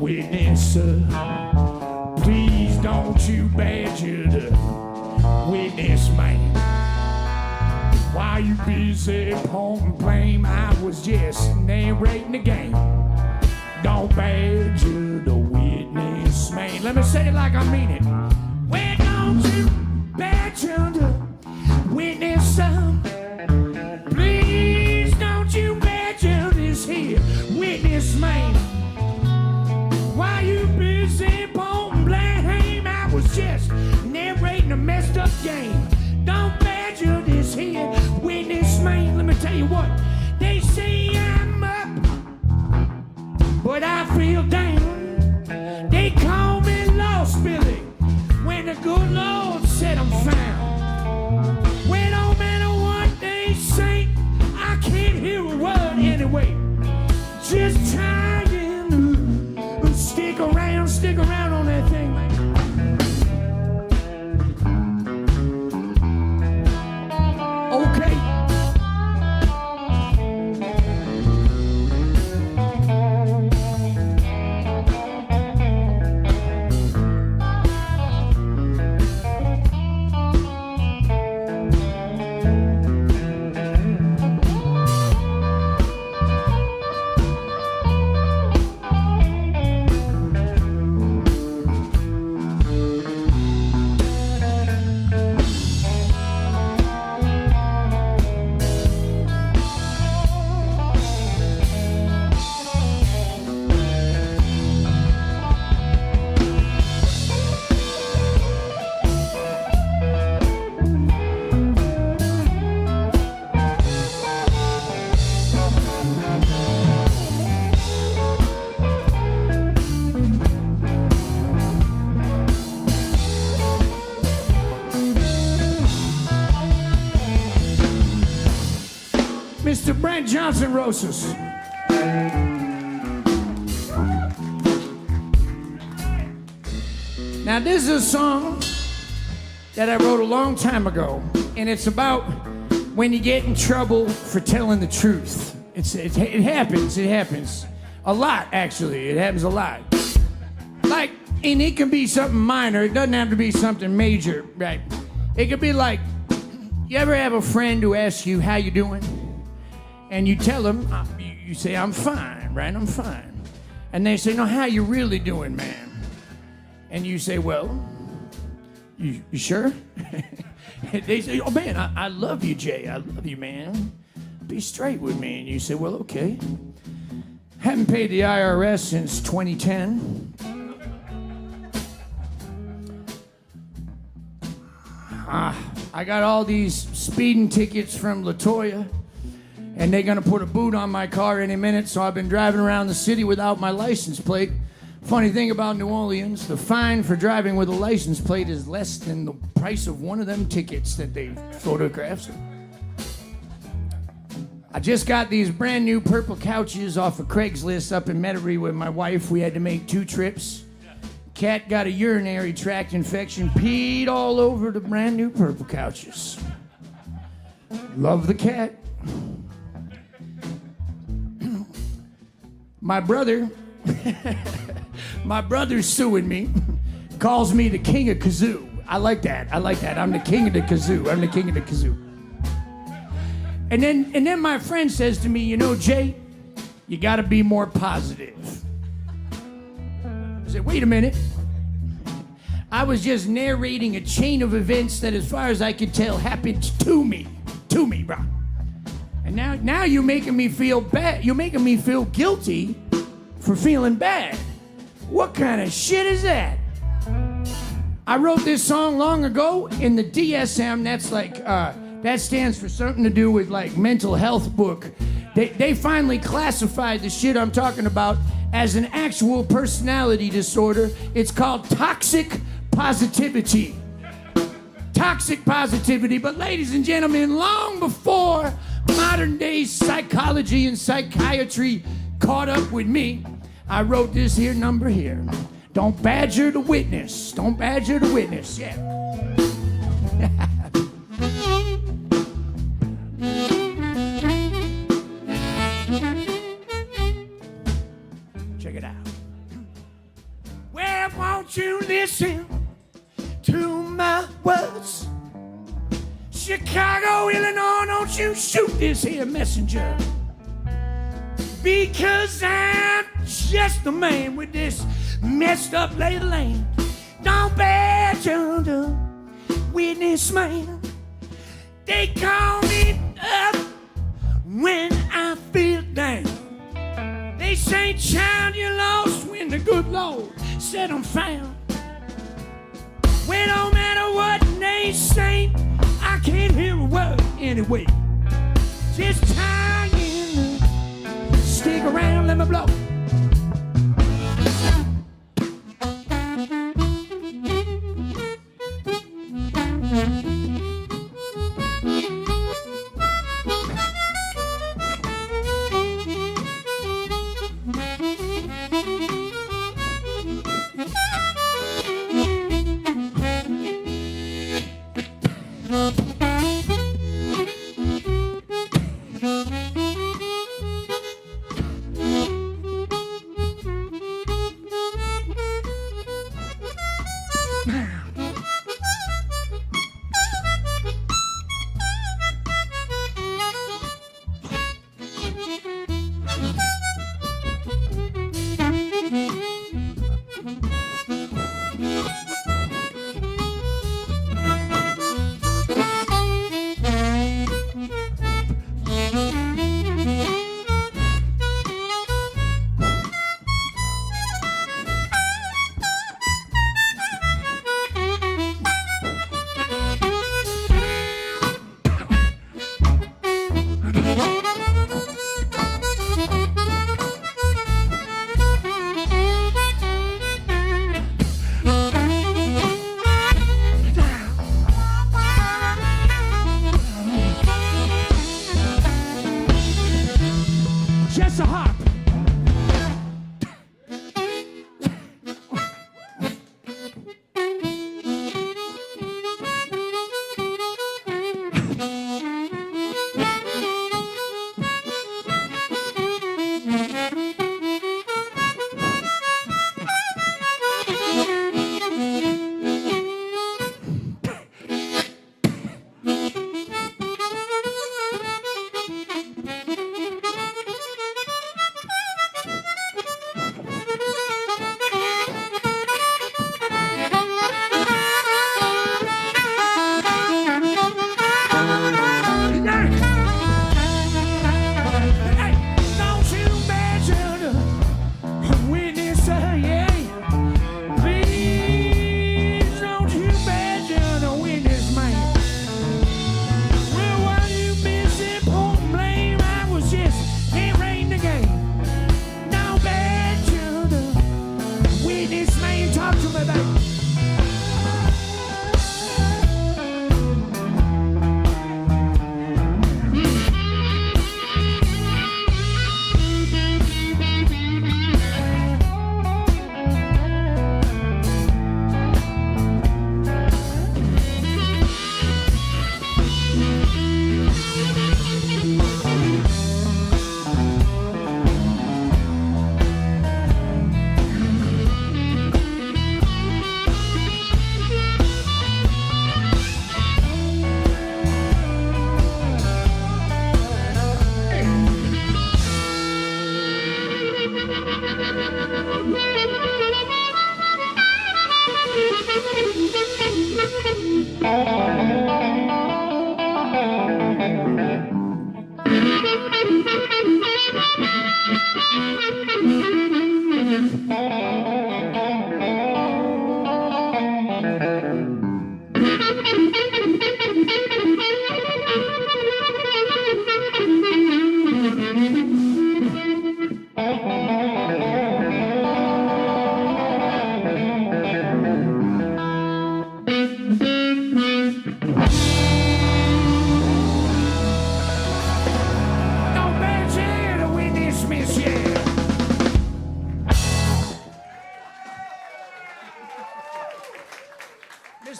witness. Please don't you badger the witness, man. While you busy pointing blame, I was just narrating the game. Don't badger the witness, man. Let me say it like I mean it. Well, don't you badger the witness, please don't you badger this here witness, man. While you busy pointing blame, I was just narrating a messed up game. Don't badger this here witness, man. Let me tell you what, they say I'm up, but I feel down. They call me Lost Billy when the good Lord said I'm found. Well, no matter what they say, I can't hear a word anyway. Just trying to stick around on that thing, man. Okay. Mr. Brent Johnson, Rosas. Now, this is a song that I wrote a long time ago, and it's about when you get in trouble for telling the truth. It happens a lot, actually. It happens a lot. Like, and it can be something minor. It doesn't have to be something major, right? It could be like, you ever have a friend who asks you, how you doing? And you tell them, you say, I'm fine, right? I'm fine. And they say, no, how you really doing, man? And you say, well, you sure? They say, oh, man, I love you, Jay. I love you, man. Be straight with me. And you say, well, okay. Haven't paid the IRS since 2010. I got all these speeding tickets from LaToya, and they're gonna put a boot on my car any minute, so I've been driving around the city without my license plate. Funny thing about New Orleans, the fine for driving with a license plate is less than the price of one of them tickets that they photographed. I just got these brand new purple couches off of Craigslist up in Metairie with my wife. We had to make 2 trips. Cat got a urinary tract infection, peed all over the brand new purple couches. Love the cat. My brother's suing me, calls me the king of kazoo. I like that. I'm the king of the kazoo. And then my friend says to me, you know, Jay, you gotta be more positive. I said, wait a minute. I was just narrating a chain of events that, as far as I could tell, happened to me, bro. And now you're making me feel bad. You're making me feel guilty for feeling bad. What kind of shit is that? I wrote this song long ago in the DSM. That's like, that stands for something to do with like mental health book. They finally classified the shit I'm talking about as an actual personality disorder. It's called toxic positivity. Toxic positivity. But ladies and gentlemen, long before modern day psychology and psychiatry caught up with me, I wrote this here number here. Don't badger the witness. Don't badger the witness. Yeah. Check it out. Well, won't you listen to my words? Chicago, Illinois, don't you shoot this here messenger. Because I'm just a man with this messed up lay of the land. Don't badge under witness man. They call me up when I feel down. They say, child, you lost when the good Lord said I'm found. Well, no matter what they say, I can't hear a word anyway. Just tie in, stick around, let me blow. Just a hop.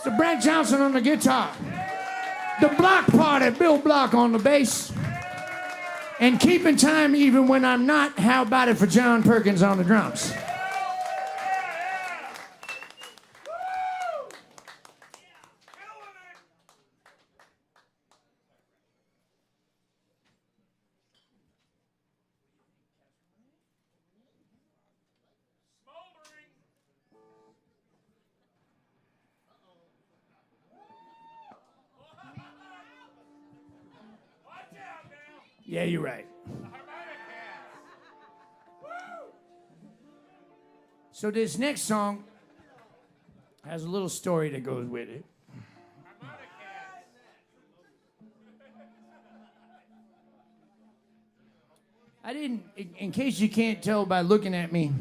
Mr. Brent Johnson on the guitar. The Block Party, Bill Block on the bass. And keeping time even when I'm not, how about it for John Perkins on the drums? Yeah, you're right. So this next song has a little story that goes with it. I didn't, in case you can't tell by looking at me,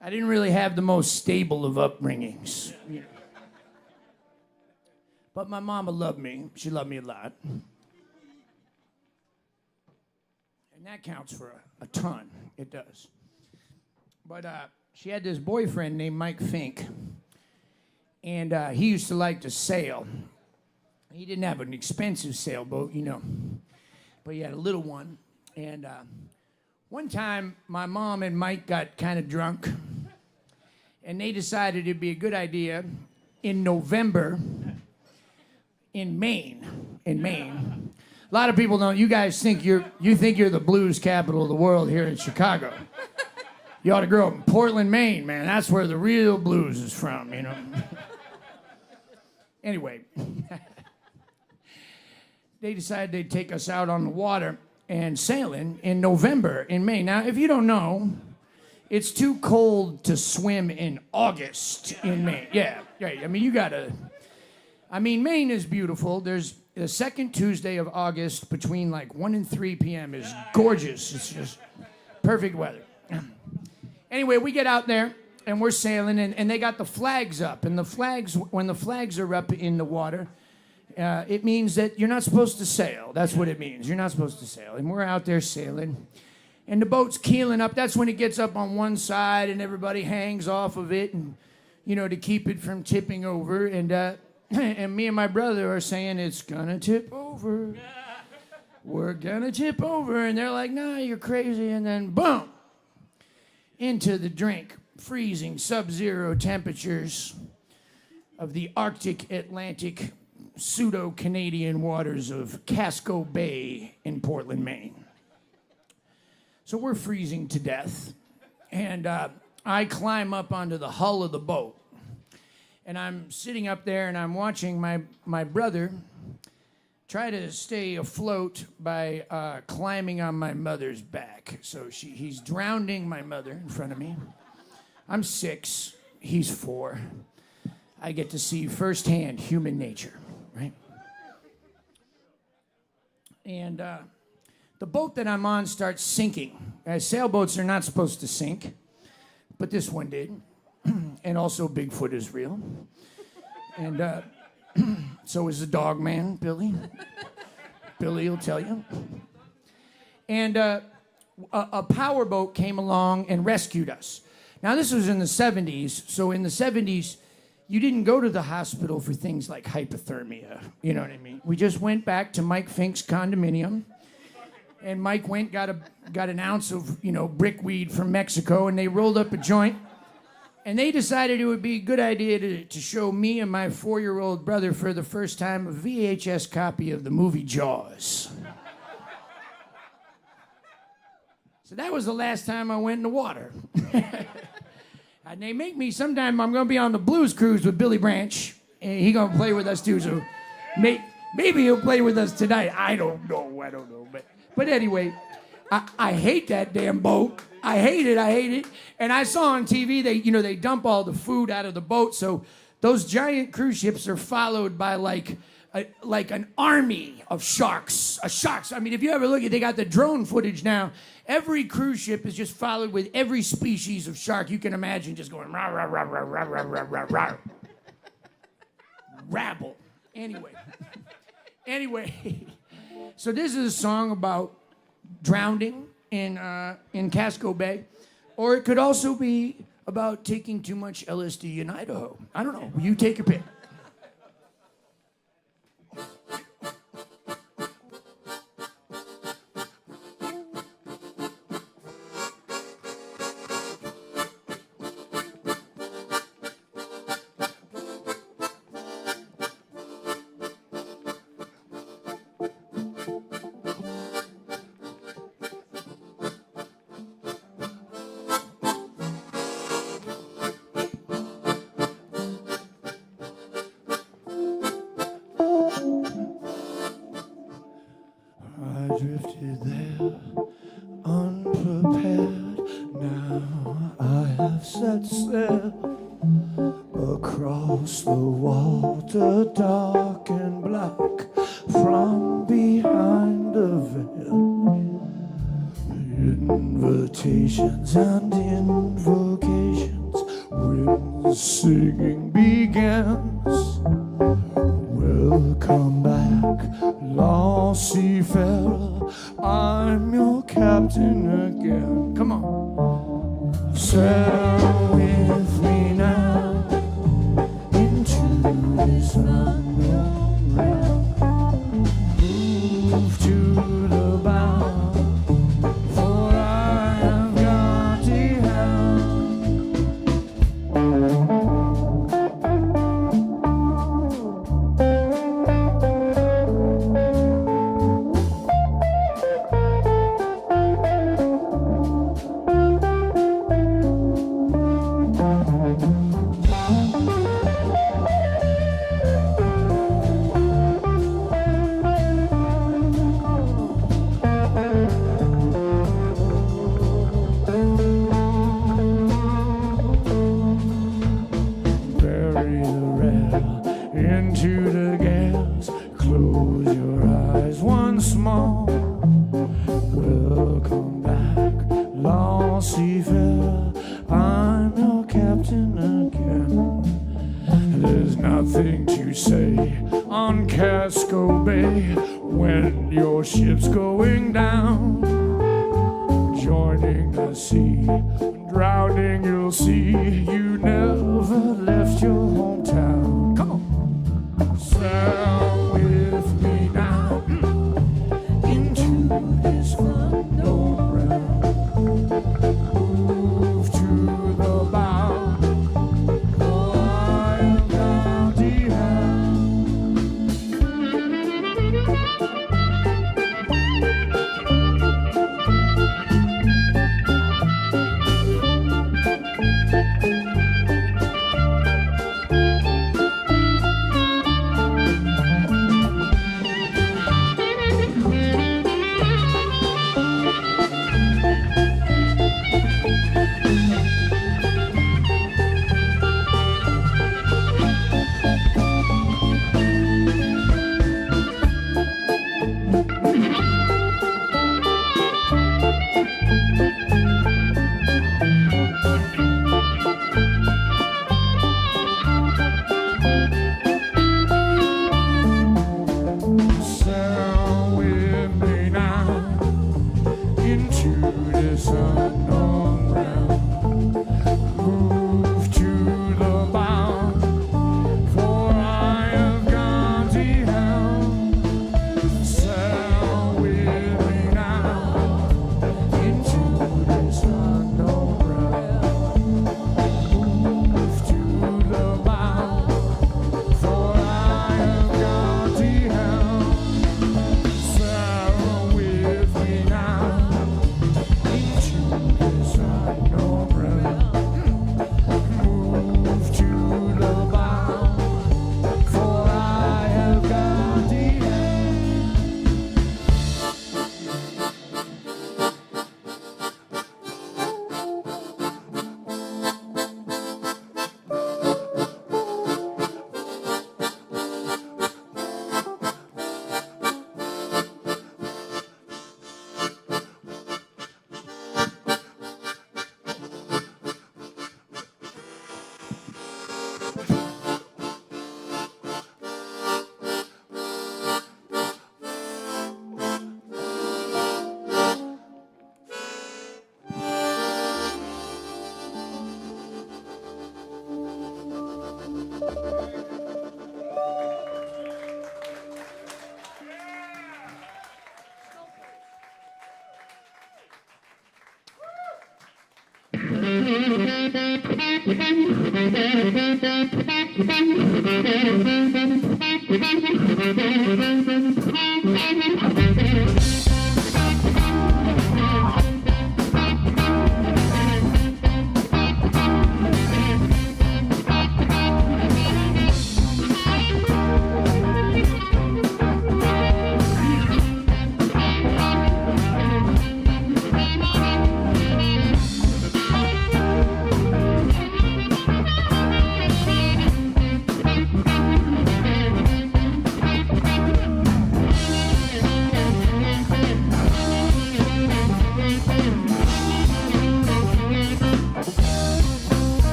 I didn't really have the most stable of upbringings. You know. But my mama loved me. She loved me a lot. And that counts for a ton. It does. But she had this boyfriend named Mike Fink. And he used to like to sail. He didn't have an expensive sailboat, you know. But he had a little one. And one time, my mom and Mike got kind of drunk. And they decided it'd be a good idea in November in Maine. A lot of people don't. You guys think you're the blues capital of the world here in Chicago. You ought to grow up in Portland, Maine, man. That's where the real blues is from, you know. Anyway, they decided they'd take us out on the water and sailing in November in Maine. Now, if you don't know, it's too cold to swim in August in Maine. Yeah, right. I mean, Maine is beautiful. There's the second Tuesday of August between like 1 and 3 p.m. is gorgeous. It's just perfect weather. Anyway, we get out there and we're sailing and they got the flags up. And the flags, when the flags are up in the water, it means that you're not supposed to sail. That's what it means. You're not supposed to sail. And we're out there sailing. And the boat's keeling up. That's when it gets up on one side and everybody hangs off of it, and you know, to keep it from tipping over. And and me and my brother are saying, it's gonna tip over. We're gonna tip over. And they're like, nah, you're crazy. And then boom, into the drink, freezing sub-zero temperatures of the Arctic Atlantic pseudo-Canadian waters of Casco Bay in Portland, Maine. So we're freezing to death, and I climb up onto the hull of the boat, and I'm sitting up there, and I'm watching my brother try to stay afloat by climbing on my mother's back. So he's drowning my mother in front of me. I'm 6, he's 4. I get to see firsthand human nature, right? And the boat that I'm on starts sinking. Sailboats are not supposed to sink, but this one did. And also Bigfoot is real. And so is the dog man, Billy. Billy will tell you. And a powerboat came along and rescued us. Now, this was in the 70s, so in the 70s, you didn't go to the hospital for things like hypothermia. You know what I mean? We just went back to Mike Fink's condominium. And Mike got an ounce of, brickweed from Mexico, and they rolled up a joint. And they decided it would be a good idea to show me and my 4-year-old brother for the first time a VHS copy of the movie Jaws. So that was the last time I went in the water. And they make me sometime, I'm going to be on the blues cruise with Billy Branch, and he's going to play with us too. So maybe he'll play with us tonight. I don't know. But anyway, I hate that damn boat. I hate it. And I saw on TV, they dump all the food out of the boat. So those giant cruise ships are followed by like an army of sharks. Sharks. I mean, if you ever look at, they got the drone footage now. Every cruise ship is just followed with every species of shark you can imagine, just going rah rah rah rah rah rah rah rah rah. Rabble. Anyway. So this is a song about drowning in Casco Bay, or it could also be about taking too much LSD in Idaho. I don't know. You take your pick. drifted there, unprepared. Now I have set sail across the water, dark and black, from behind a veil. Invitations and invocations, when singing begins. Welcome back, lost seafarer, I'm your captain again. Come on. Sail with me now into this unknown realm. Move to the bow, for I have got the helm. Into the gas, close your eyes once more. Welcome back, lost seafarer, I'm your captain again. There's nothing to say on Casco Bay when your ship's going down. Joining the sea, drowning you'll see, you never left your hometown. Come on. Sail with me now into this unknown realm. Move to the bow, for I have got the helm.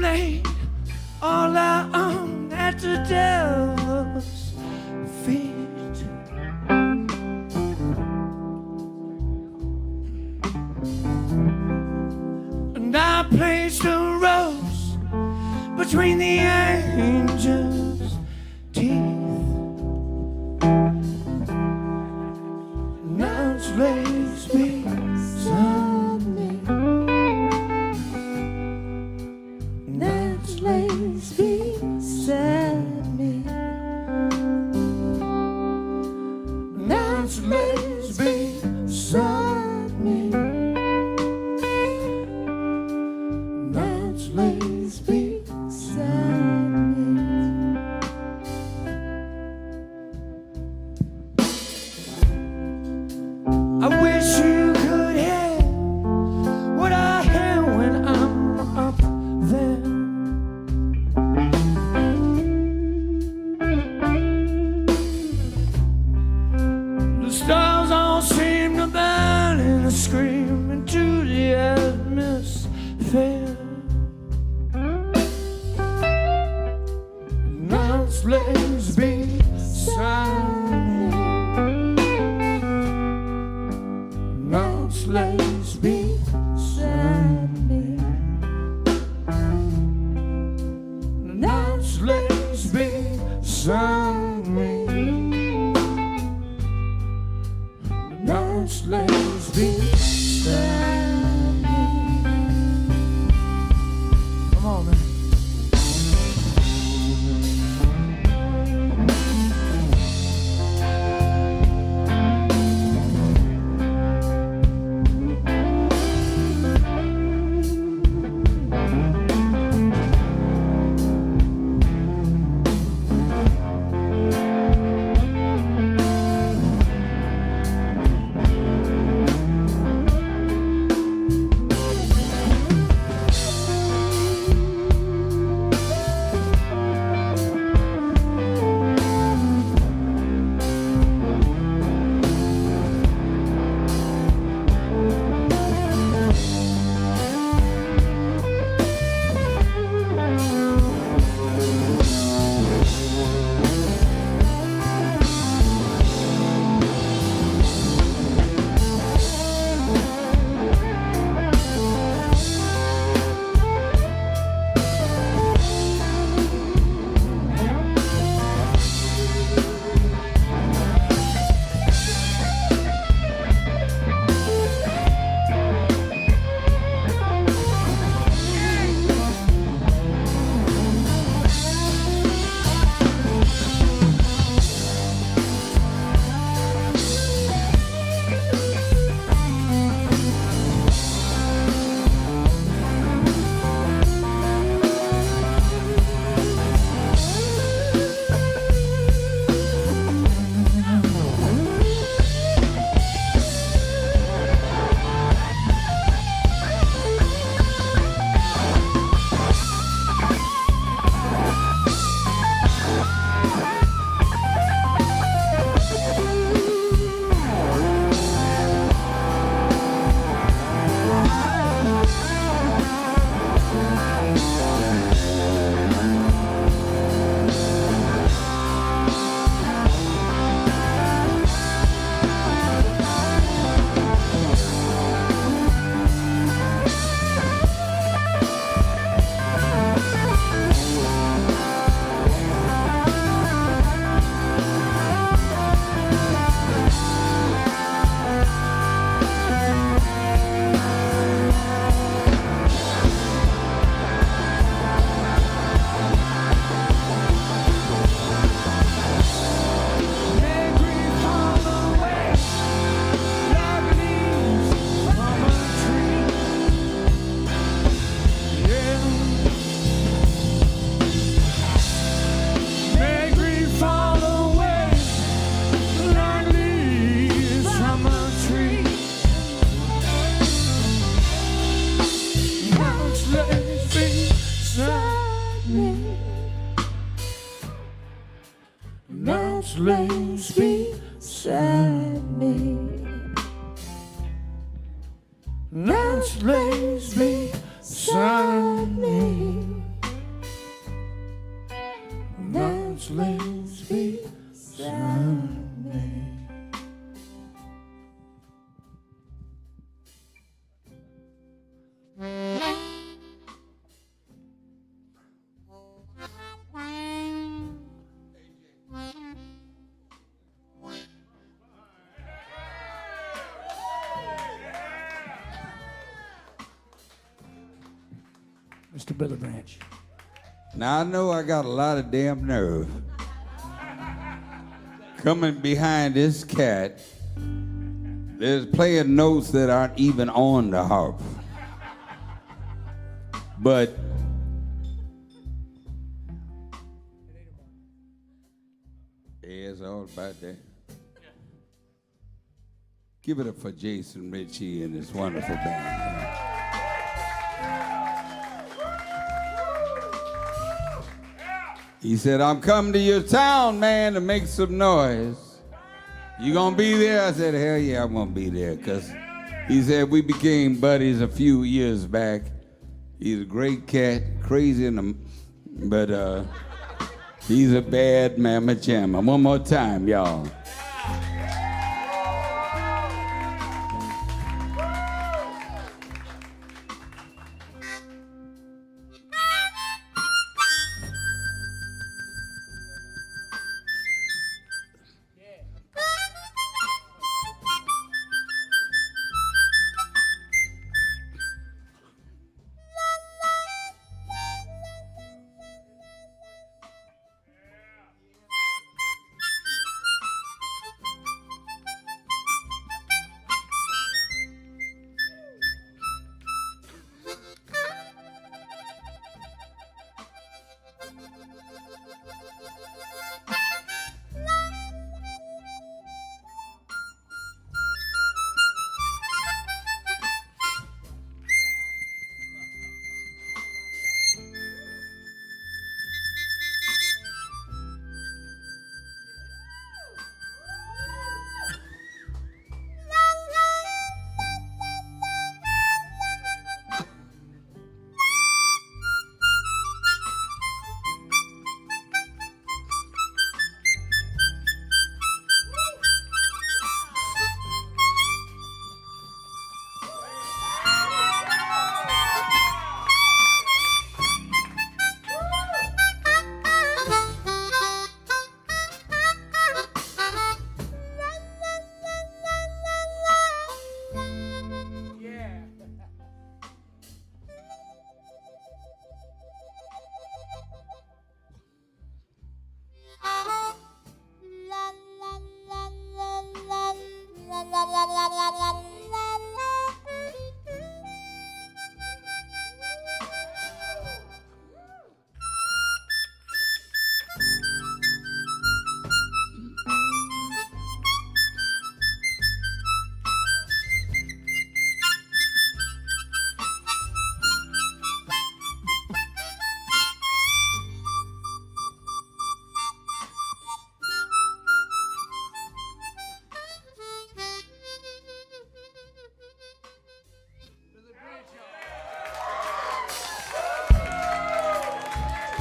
lay all out at the devil's feet. And I placed a rose between the angel's teeth. Now it's lays beside me. Now it's lays beside me. Now it's lays beside me. Now it's lays beside me. I wish you could hear what I hear when I'm up there. The stars all seem to burn and scream into the atmosphere. Now it's lays beside me. Now it's lays beside me. Now it's lays beside me. Now it's lays beside me. Come on, man. Mr. Billy Branch. Now, I know I got a lot of damn nerve. Coming behind this cat, there's playing notes that aren't even on the harp. But yeah, it's all about that. Give it up for Jason Ricci and his wonderful band. He said, I'm coming to your town, man, to make some noise. You gonna be there? I said, hell yeah, I'm gonna be there. Because he said, we became buddies a few years back. He's a great cat, crazy in the, but he's a bad mamma jamma. One more time, y'all.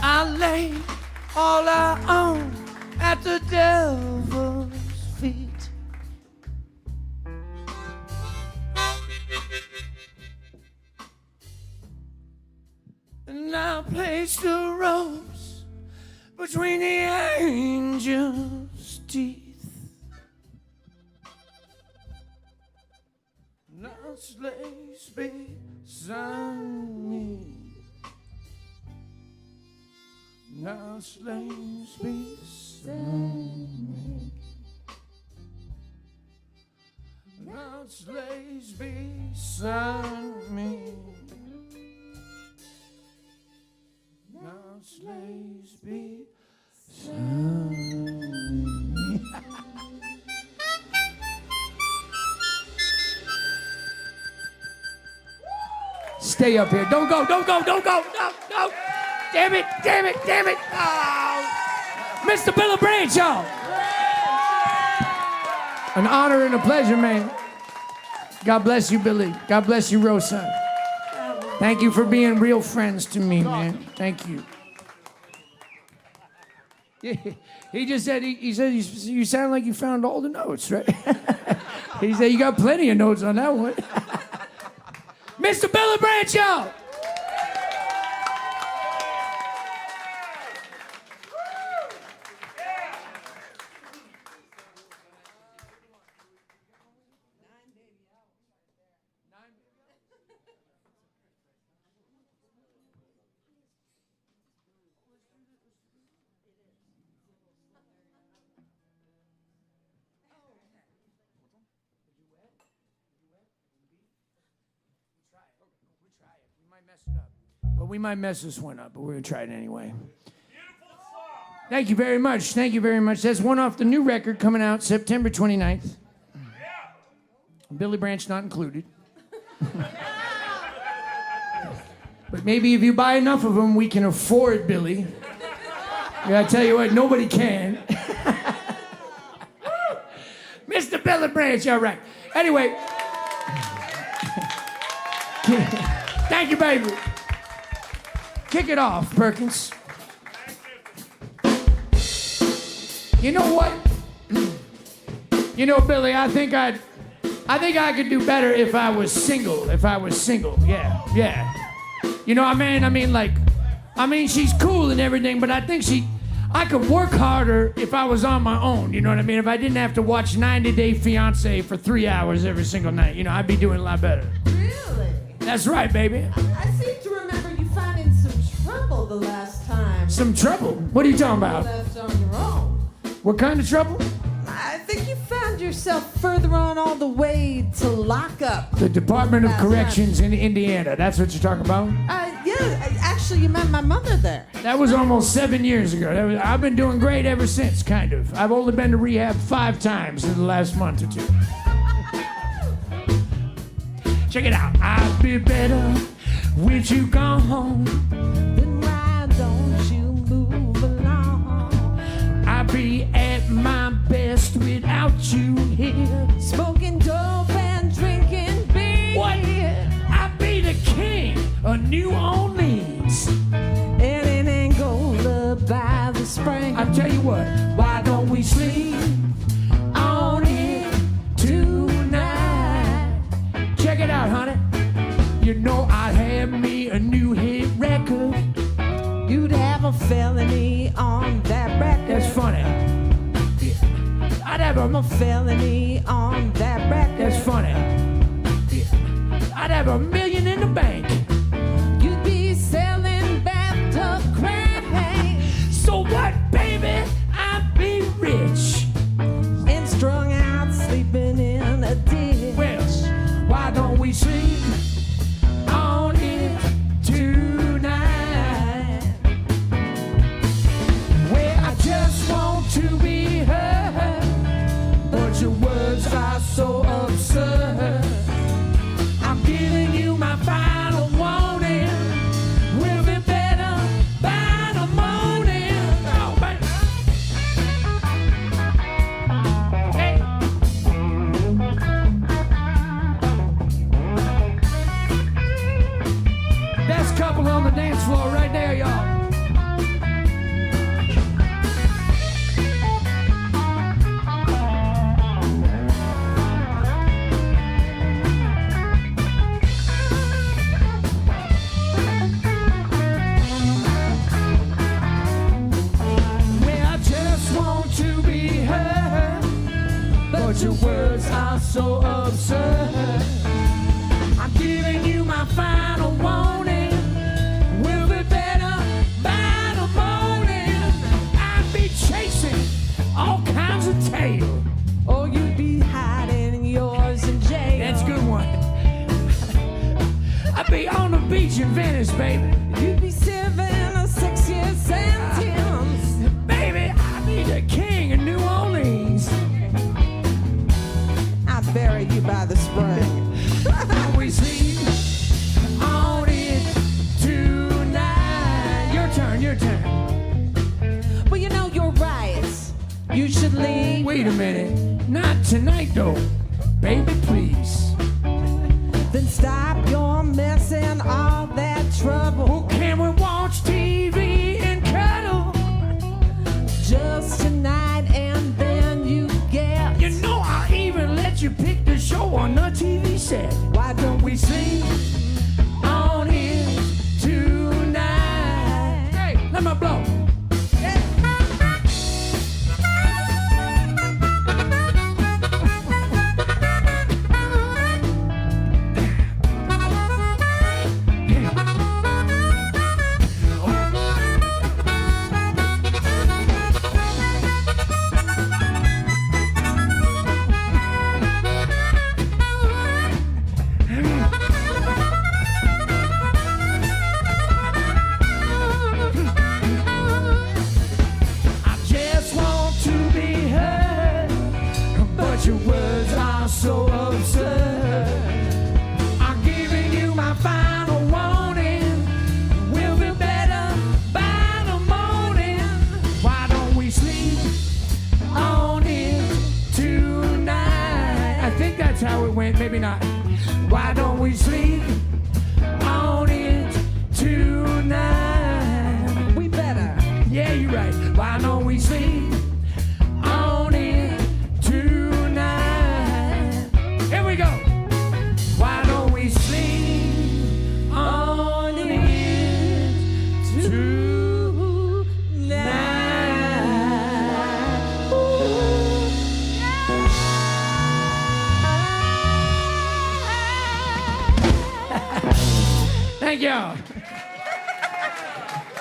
I lay all I own at the devil's feet. And I placed a rose between the angel's teeth. Now slaves beside me. Now slaves beside me. Now slaves beside me. Now slaves beside me. Stay up here. Don't go, don't go, don't go. No, no. Damn it, damn it, damn it. Oh. Mr. Billy Branch, y'all. An honor and a pleasure, man. God bless you, Billy. God bless you, Rosa. Thank you for being real friends to me, man. Thank you. Yeah, he just said, he said, you sound like you found all the notes, right? He said, you got plenty of notes on that one. Mr. Billy Branch, y'all. mess it up. But we might mess this one up, but we're going to try it anyway. Thank you very much. Thank you very much. That's one off the new record coming out September 29th. Billy Branch not included. But maybe if you buy enough of them, we can afford Billy. Yeah, I tell you what, nobody can. Mr. Billy Branch, all right. Anyway. Thank you, baby. Kick it off, Perkins. You know what? You know, Billy, I think I could do better if I was single. Yeah. You know, I mean, she's cool and everything, but I think I could work harder if I was on my own. You know what I mean? If I didn't have to watch 90 Day Fiancé for 3 hours every single night, you know, I'd be doing a lot better. Really? That's right, baby. I seem to remember you finding some trouble the last time. Some trouble? What are you talking You about? left on your own. What kind of trouble? I think you found yourself further on all the way to lockup. The Department of That's Corrections in Indiana. That's what you're talking about? Actually, you met my mother there. That was almost 7 years ago. I've been doing great ever since, kind of. I've only been to rehab 5 times in the last month or 2. Check it out. I'd be better with you gone home. Then why don't you move along? I'd be at my best without you here. Smoking dope and drinking beer. What? I'd be the king of New Orleans. And in Angola by the spring. I tell you what, why don't we sleep on it tonight? Check it out, honey. You know I'd have me a new hit record. You'd have a felony on that record. That's funny. I'd have A felony on that record. That's funny. I'd have $1 million in the bank. You'd be selling bathtub crack. So what, baby? I'd be rich. And strung out sleeping in a ditch. Well, why don't we sleep on it tonight? Well, I just want to be heard, but your words are so absurd. I'm giving you my final warning. We'll be better by the morning. Oh, baby. Hey. Best couple on the dance floor right there, y'all. Well, I just want to be heard, but your words are so absurd. I'm giving you my final warning. We'll be better by the morning. I'd be chasing all kinds of tail. Or you'd be hiding yours in jail. That's a good one. I'd be on the beach in Venice, baby. You'd be serving a 6-year sentence. Baby, I'd be the king of New Orleans. I'd bury you by the spring. We sleep on it tonight. Your turn. Well, you know, you're right. You should leave. Wait a minute. Not tonight, though. Baby, please. Then stop your mess and all that trouble. Well, can we watch TV and cuddle? Just tonight and then you get. You know I'll even let you pick the show on the TV set. Why don't We sleep on it tonight. Hey, let me blow. absurd. I'm giving you my final warning. We'll be better by the morning. Why don't we sleep on it tonight? I think that's how it went, maybe not. Why don't we sleep on it tonight? We better. Yeah, you're right. Why don't we sleep on it tonight? Here we go. Why don't we sleep on it tonight? Thank y'all.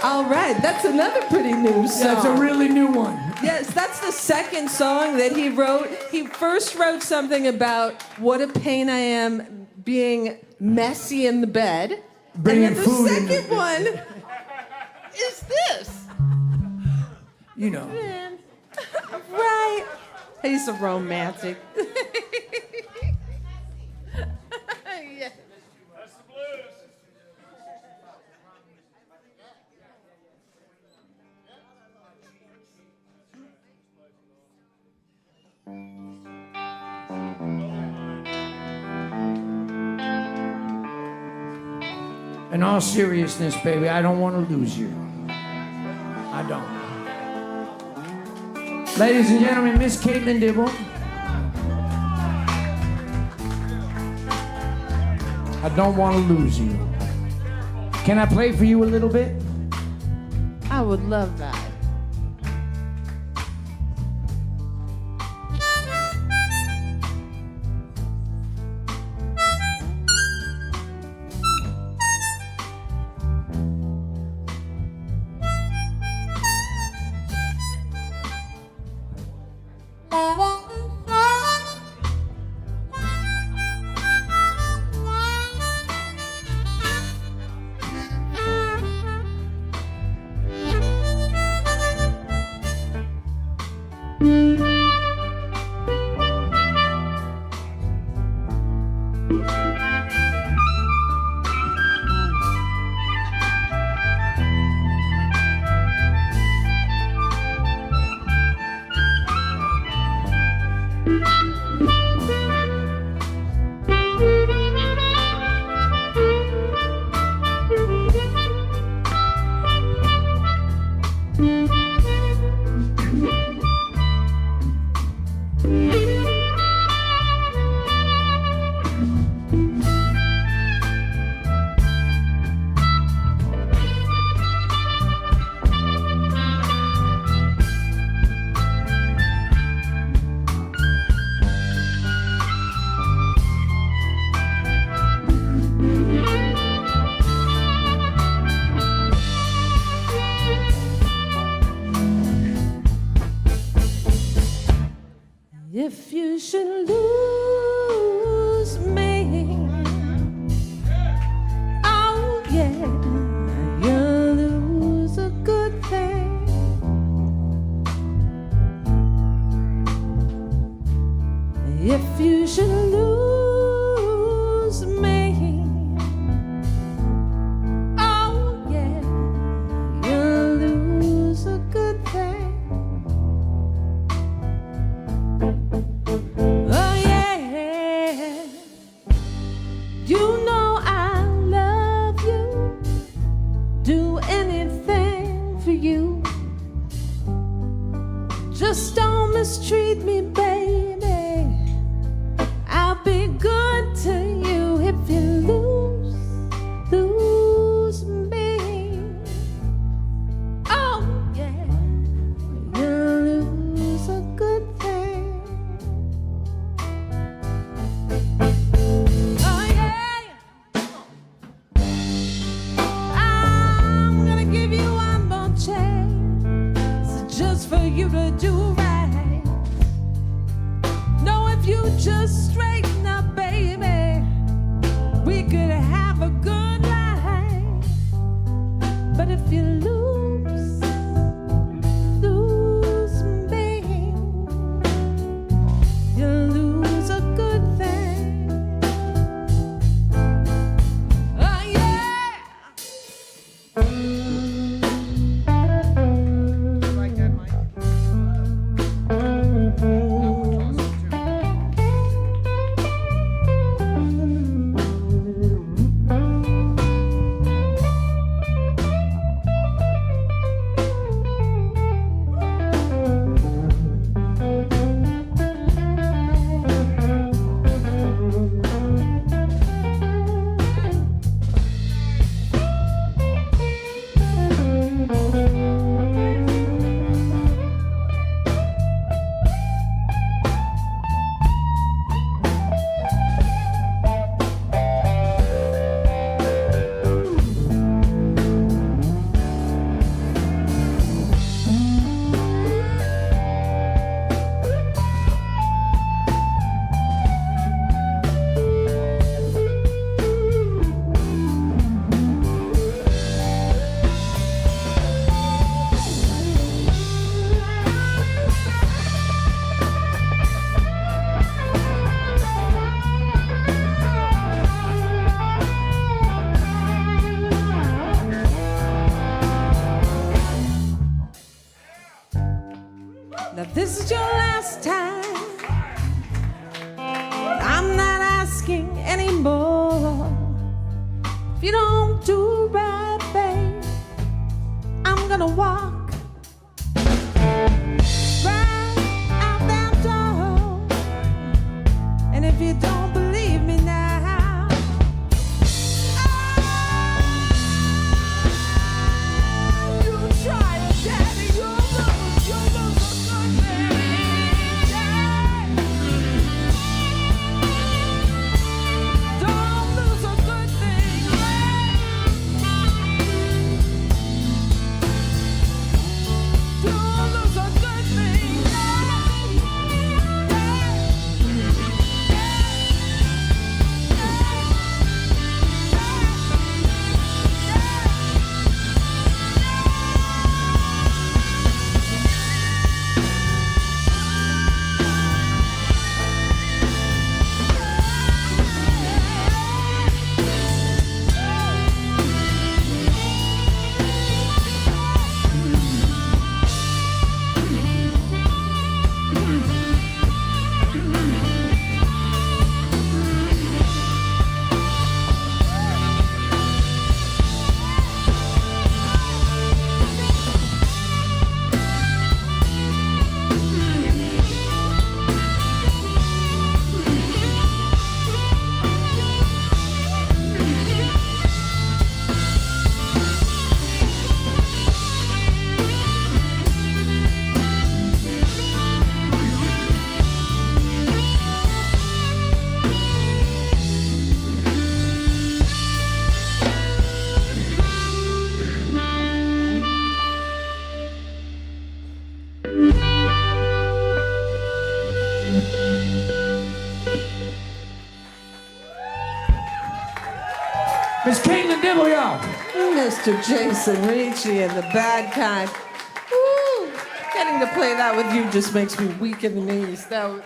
All right, that's another pretty new song. That's a really new one. Yes, that's the second song that he wrote. He first wrote something about what a pain I am being messy in the bed. Bringing and then food the in the second one is this. You know. Man. Right. He's a romantic. Yeah. In all seriousness, baby, I don't want to lose you. I don't. Ladies and gentlemen, Miss Caitlin Dibble. I don't want to lose you. Can I play for you a little bit? I would love that. If you should lose me, oh yeah, you'll lose a good thing. If you should lose me, oh yeah, you'll lose a good thing. Oh yeah, you know I love you, do anything for you. Just don't mistreat me, baby. I'll be good to you if you lose me. Oh yeah, you'll lose a good thing. Oh yeah, I'm gonna give you one more chance, just for you to do right. No, if you just straighten up, baby, we could have a good life. But if you lose me, you lose a good thing. this is your last time. I'm not asking anymore. If you don't do right, babe, I'm gonna walk right out that door. And if you don't believe me now, you try it, daddy, you'll lose a good thing. Don't lose a good thing. Don't lose a good thing. Miss Caitlin Dibble, y'all. Mr. Jason Ricci and the bad kind. Woo! Getting to play that with you just makes me weak in the knees. That was...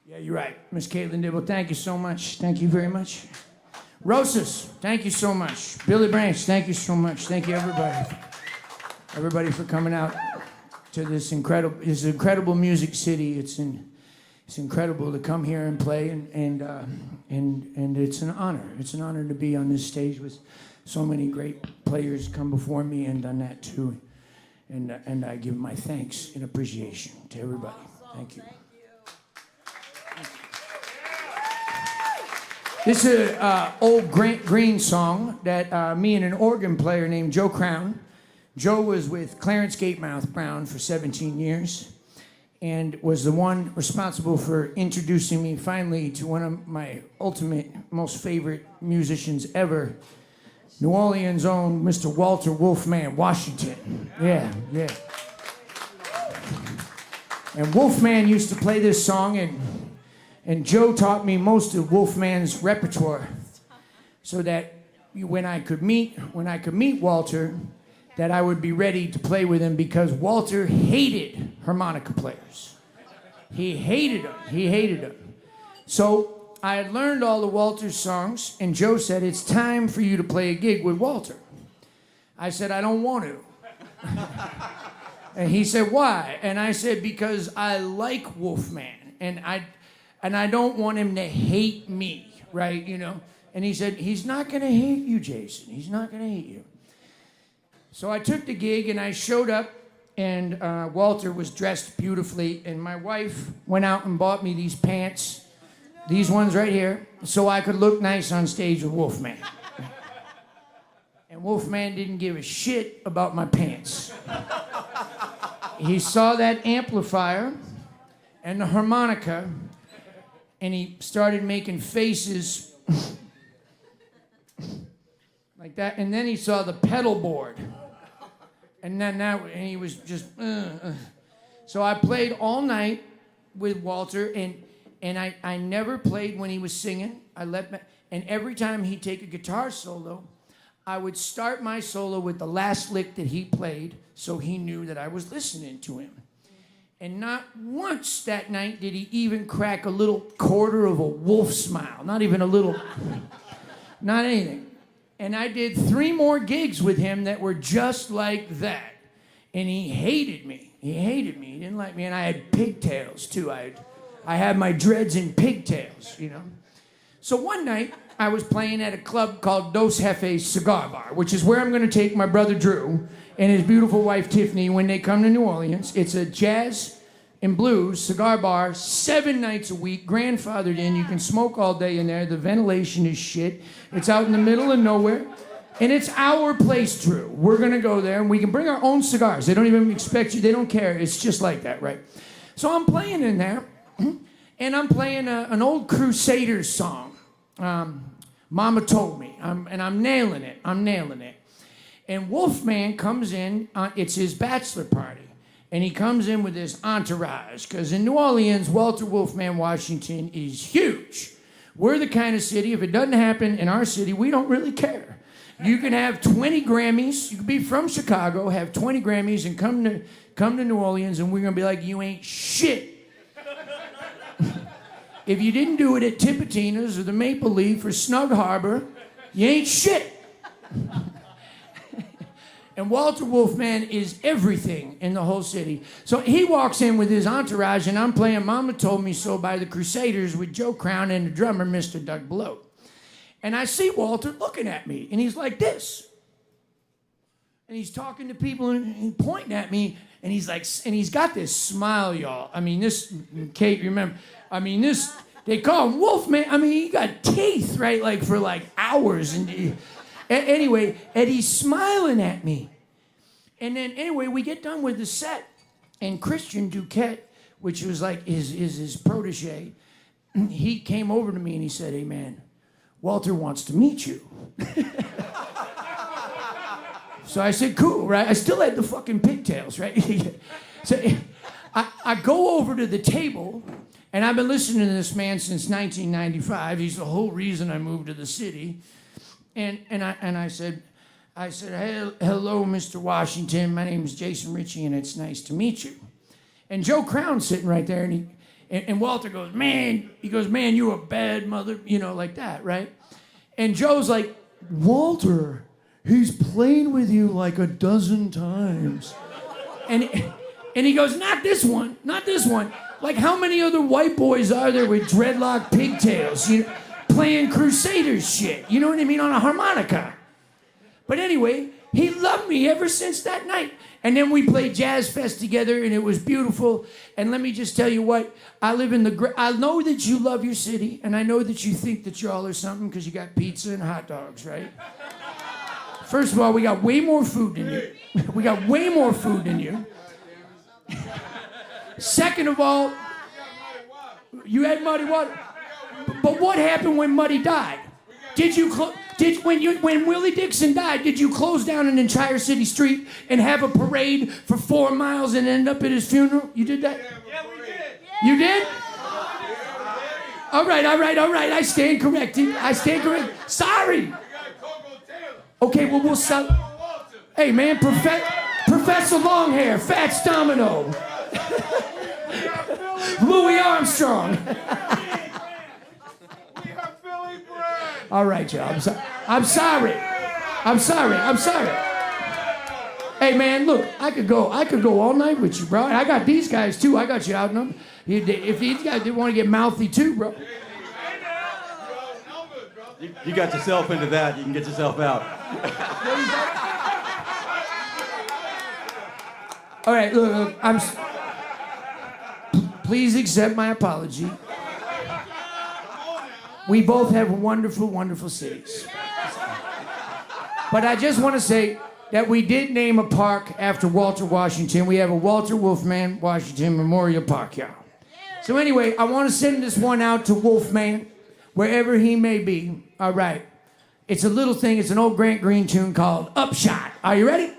Yeah, you're right. Miss Caitlin Dibble, thank you so much. Thank you very much. Rosas, thank you so much. Billy Branch, thank you so much. Thank you, everybody. Everybody for coming out to this incredible music city. It's incredible to come here and play, and it's an honor. It's an honor to be on this stage with so many great players come before me and done that too. And I give my thanks and appreciation to everybody. Thank you. This is an old Grant Green song that me and an organ player named Joe Crown. Joe was with Clarence Gatemouth Brown for 17 years and was the one responsible for introducing me finally to one of my ultimate, most favorite musicians ever, New Orleans' own Mr. Walter Wolfman Washington. Yeah. And Wolfman used to play this song, and Joe taught me most of Wolfman's repertoire so that when I could meet Walter, that I would be ready to play with him, because Walter hated harmonica players. He hated them. So I had learned all the Walter's songs, and Joe said, "It's time for you to play a gig with Walter." I said, "I don't want to." And he said, "Why?" And I said, "Because I like Wolfman, and I don't want him to hate me, right, you know?" And he said, "He's not going to hate you, Jason. He's not going to hate you." So I took the gig, and I showed up, and Walter was dressed beautifully, and my wife went out and bought me these pants, these ones right here, so I could look nice on stage with Wolfman. And Wolfman didn't give a shit about my pants. He saw that amplifier and the harmonica, and he started making faces like that, and then he saw the pedal board. And he was just, So I played all night with Walter, and I never played when he was singing. And every time he'd take a guitar solo, I would start my solo with the last lick that he played, so he knew that I was listening to him. And not once that night did he even crack a little quarter of a wolf smile. Not even a little, not anything. And I did 3 more gigs with him that were just like that. And he hated me. He hated me. He didn't like me. And I had pigtails, too. I had my dreads in pigtails, you know. So one night, I was playing at a club called Dos Jefes Cigar Bar, which is where I'm going to take my brother Drew and his beautiful wife Tiffany when they come to New Orleans. It's a jazz and blues cigar bar, 7 nights a week, grandfathered in. You can smoke all day in there. The ventilation is shit. It's out in the middle of nowhere. And it's our place, Drew. We're going to go there, and we can bring our own cigars. They don't even expect you. They don't care. It's just like that, right? So I'm playing in there, and I'm playing an old Crusaders song. Mama Told Me. And I'm nailing it. And Wolfman comes in. It's his bachelor party. And he comes in with this entourage. Because in New Orleans, Walter Wolfman Washington is huge. We're the kind of city, if it doesn't happen in our city, we don't really care. You can have 20 Grammys. You can be from Chicago, have 20 Grammys, and come to New Orleans, and we're going to be like, you ain't shit. If you didn't do it at Tipitina's or the Maple Leaf or Snug Harbor, you ain't shit. And Walter Wolfman is everything in the whole city. So he walks in with his entourage, and I'm playing Mama Told Me So by the Crusaders with Joe Crown and the drummer, Mr. Doug Blow. And I see Walter looking at me, and he's like this. And he's talking to people and he's pointing at me, and he's like, and he's got this smile, y'all. I mean, this, Kate, remember, I mean, this, they call him Wolfman. I mean, he got teeth, right, like for like hours. And anyway, and he's smiling at me. And then, anyway, we get done with the set, and Christian Duquette, which was like his protege, he came over to me and he said, hey, man, Walter wants to meet you. So I said, cool, right? I still had the fucking pigtails, right? So I go over to the table, and I've been listening to this man since 1995. He's the whole reason I moved to the city. And I said, hey, hello, Mr. Washington. My name is Jason Ricci, and it's nice to meet you. And Joe Crown's sitting right there, and Walter goes, man, you a bad mother, you know, like that, right? And Joe's like, Walter, he's played with you like a dozen times. And he goes, not this one. Like, how many other white boys are there with dreadlock pigtails, you know, playing Crusaders shit, you know what I mean, on a harmonica? But anyway, he loved me ever since that night. And then we played Jazz Fest together, and it was beautiful. And let me just tell you what, I know that you love your city, and I know that you think that y'all are something because you got pizza and hot dogs, right? First of all, we got way more food than you. Second of all, you had Muddy water. But what happened when Muddy died? When Willie Dixon died, did you close down an entire city street and have a parade for 4 miles and end up at his funeral? You did that? Yeah, we did. You did? All right. I stand corrected. Sorry. Okay, well, we'll sell. Hey, man, Professor Longhair, Fats Domino, Louis Armstrong. All right, Joe. I'm sorry. Hey, man, look, I could go all night with you, bro. I got these guys too. I got you outnumbered. If these guys didn't want to get mouthy too, bro. You got yourself into that. You can get yourself out. All right, look. Please accept my apology. We both have wonderful, wonderful cities. But I just want to say that we did name a park after Walter Washington. We have a Walter Wolfman Washington Memorial Park, y'all. So anyway, I want to send this one out to Wolfman, wherever he may be. All right. It's a little thing. It's an old Grant Green tune called Upshot. Are you ready?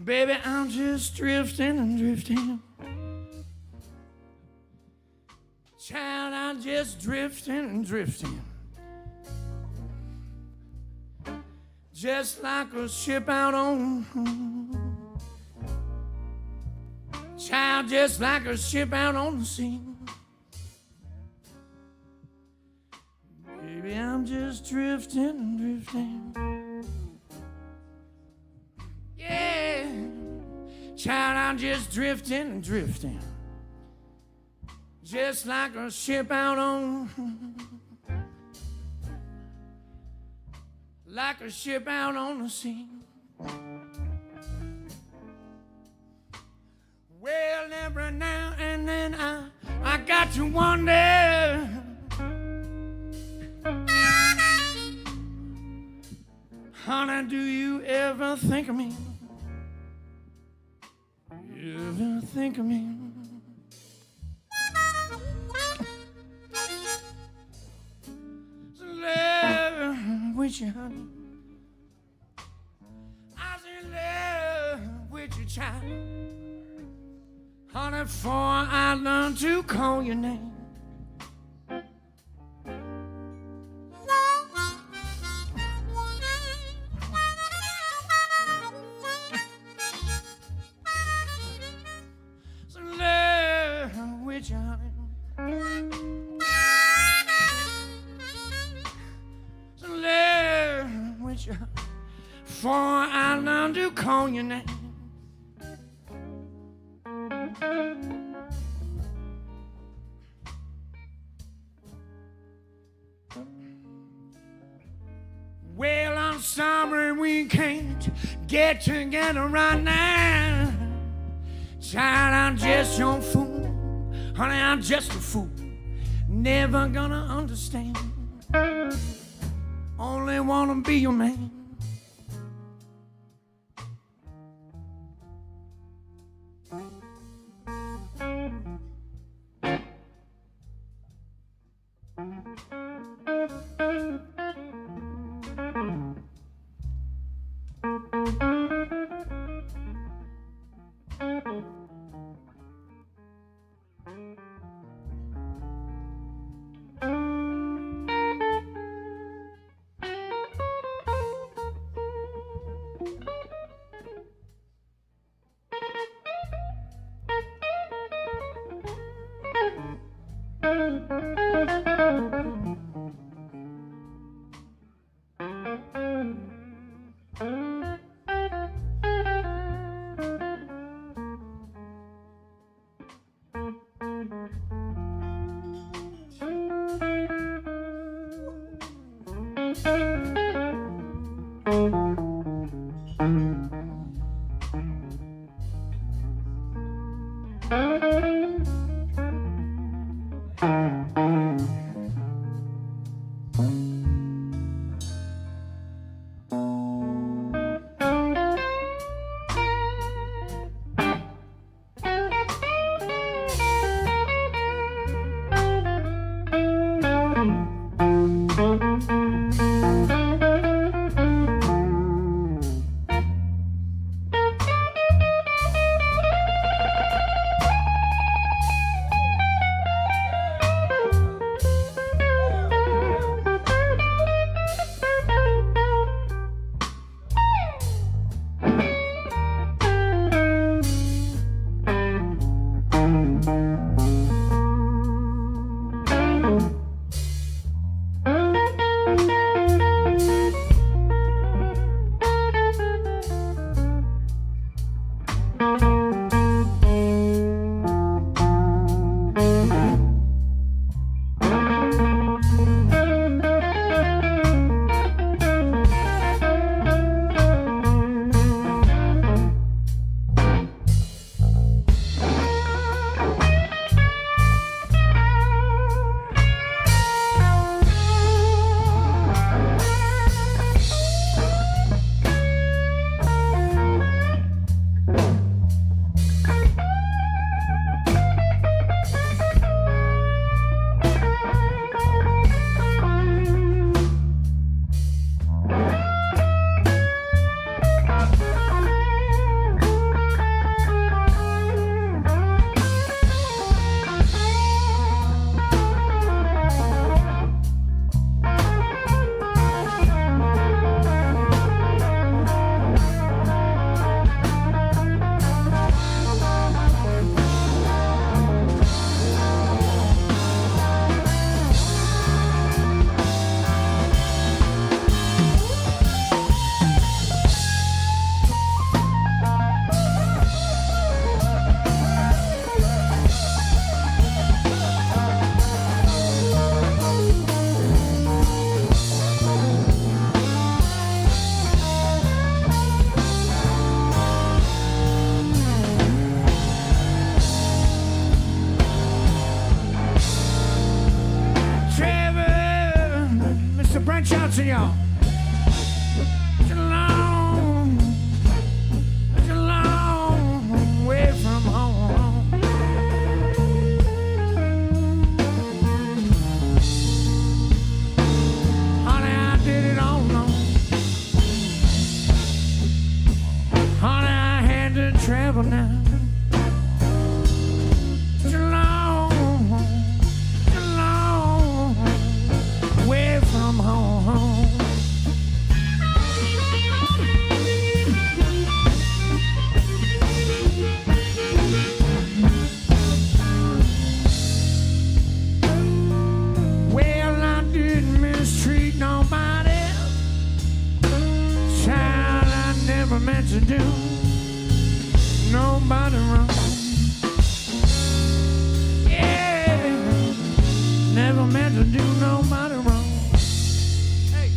Baby, I'm just drifting and drifting. Child, I'm just drifting and drifting. Just like a ship out on. Child, just like a ship out on the sea. Baby, I'm just drifting and drifting. Yeah. Child, I'm just drifting and drifting. Just like a ship out on. Like a ship out on the sea. Well, every now and then I got to wonder, honey, do you ever think of me? You ever think of me? Love with you, honey. I was in love with you, child. Honey, before I learned to call your name. So love with you, honey. With you, before I learned to call your name. Well, I'm sorry we can't get together right now. Child, I'm just your fool. Honey, I'm just a fool. Never gonna understand. Only wanna be your man. branch out to y'all. It's a long way from home. Honey, I did it all alone. Honey, I had to travel now. It's a long way from home. Well, I didn't mistreat nobody. Child, I never meant to do nobody wrong. Yeah, never meant to do nobody wrong. Hey.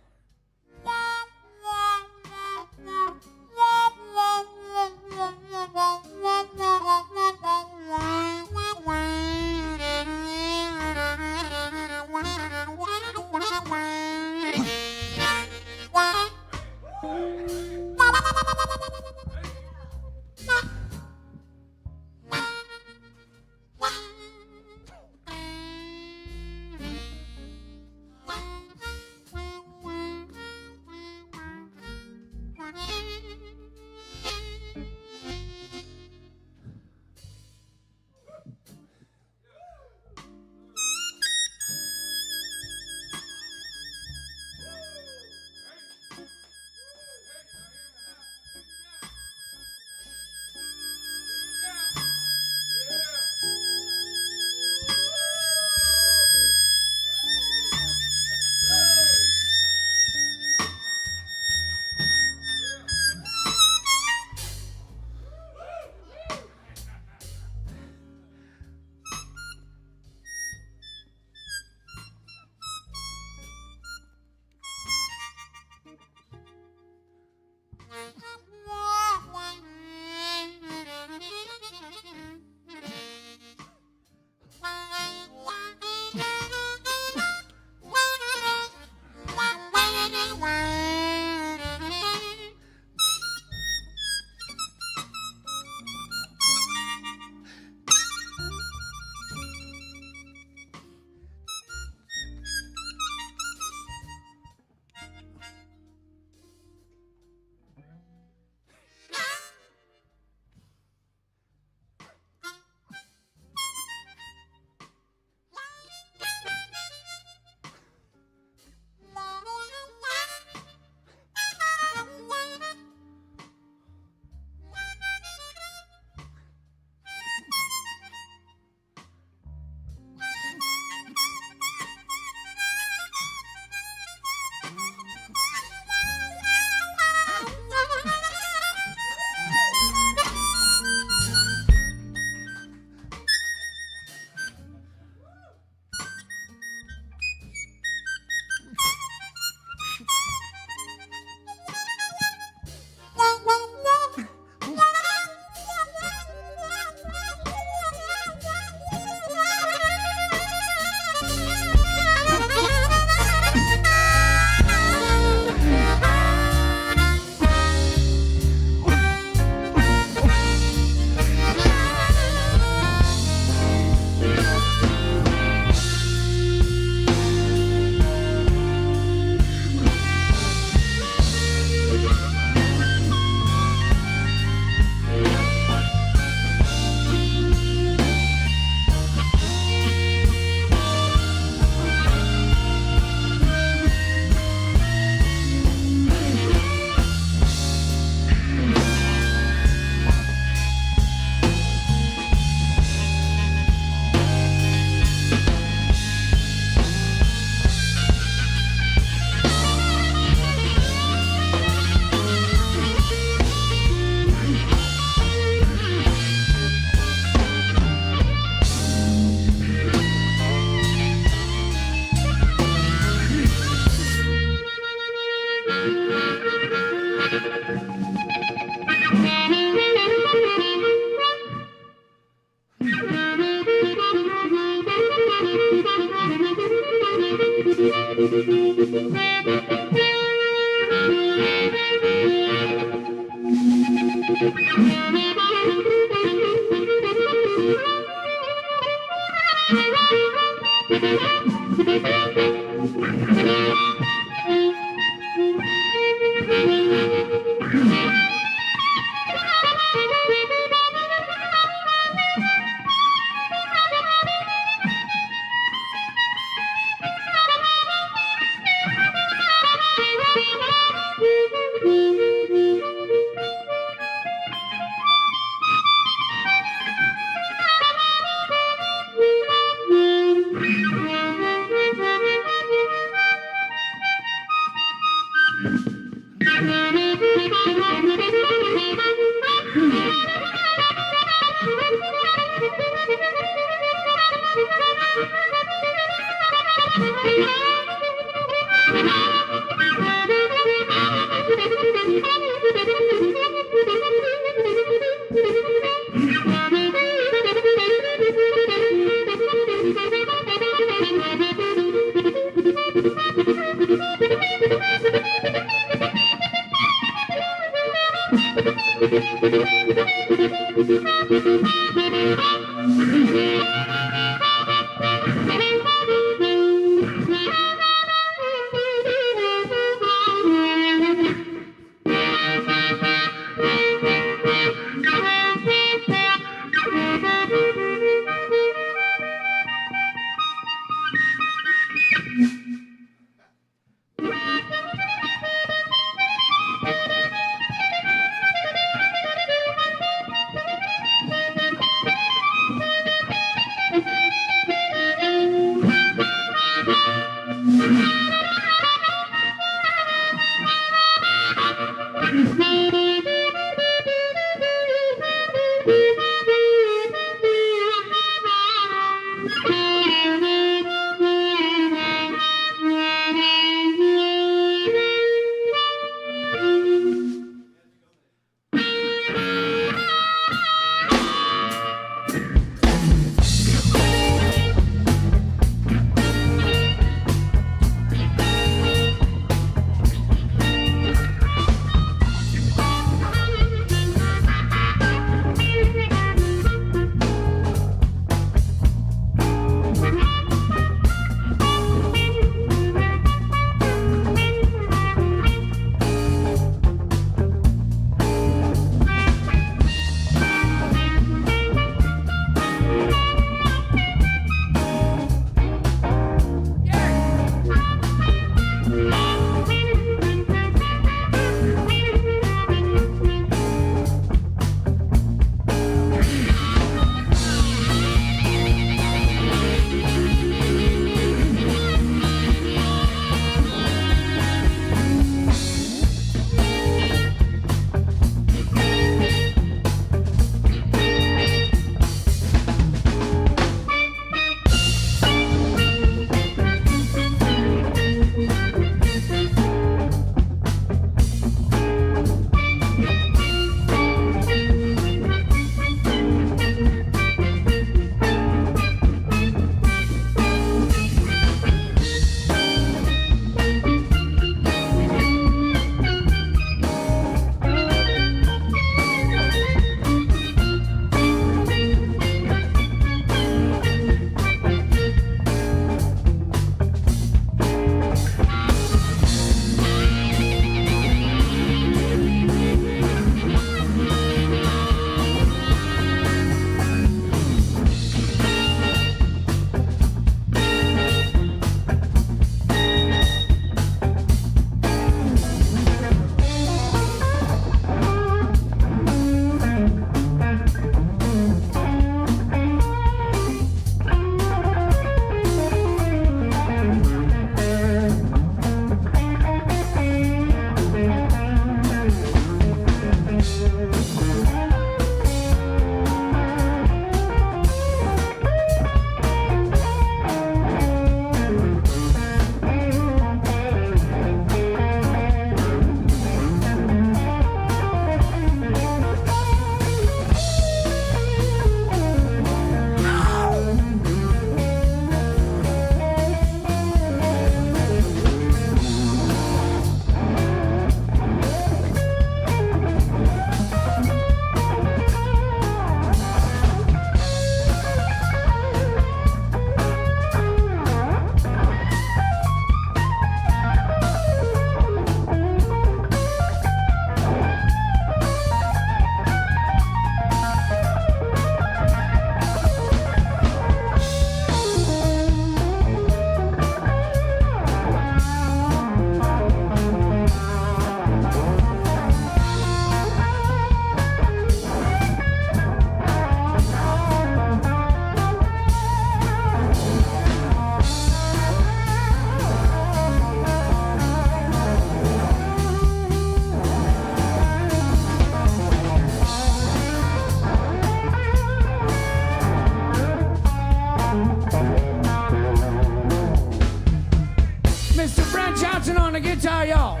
about y'all?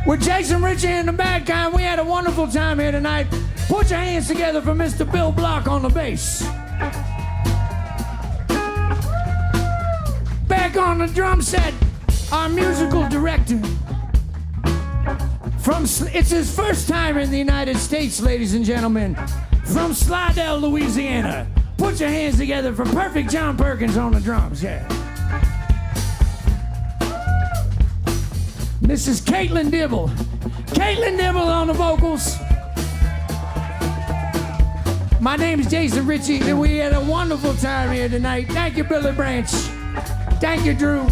With Jason Ricci and the Bad Kind, we had a wonderful time here tonight. Put your hands together for Mr. Bill Block on the bass. Back on the drum set, our musical director. It's his first time in the United States, ladies and gentlemen. From Slidell, Louisiana. Put your hands together for Perfect John Perkins on the drums, yeah. Mrs. Caitlin Dibble. Caitlin Dibble on the vocals. My name is Jason Ricci, and we had a wonderful time here tonight. Thank you, Billy Branch. Thank you, Drew.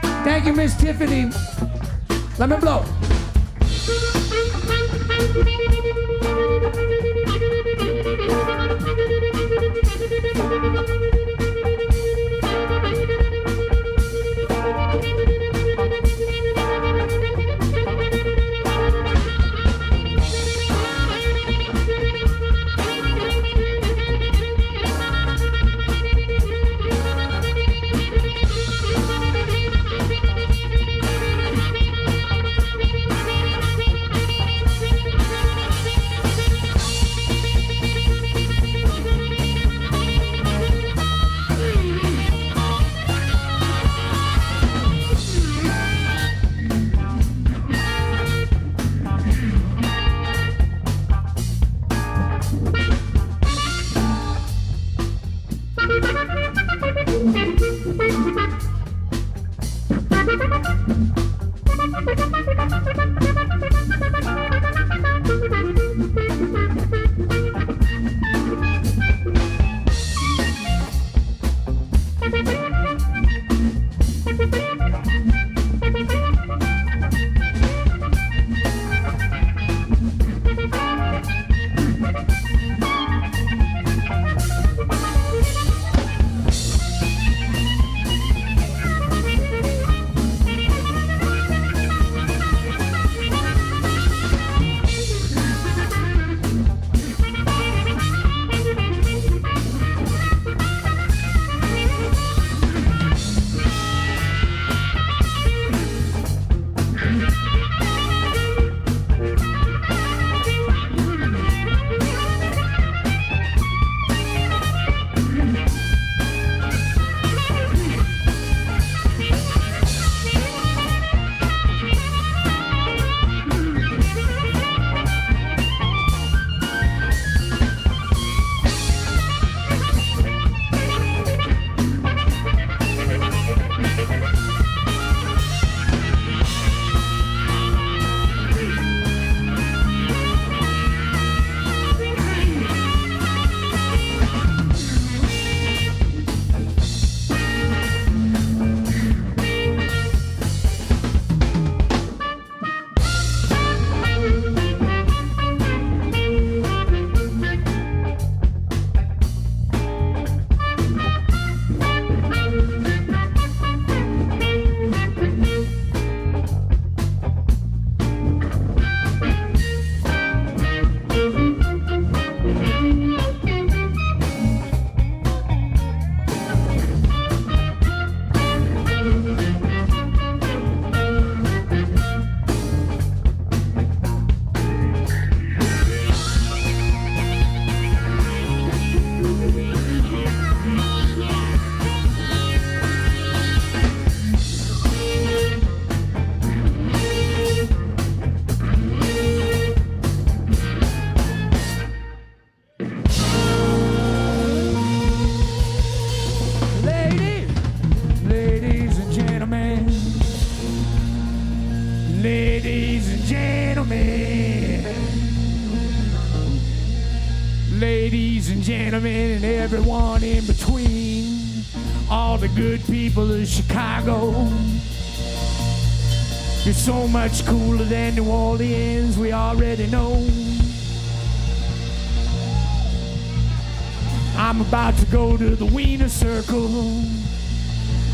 Thank you, Miss Tiffany. Let me blow. Ladies and gentlemen, ladies and gentlemen, and everyone in between, all the good people of Chicago. You're so much cooler than New Orleans, we already know. I'm about to go to the Wiener Circle.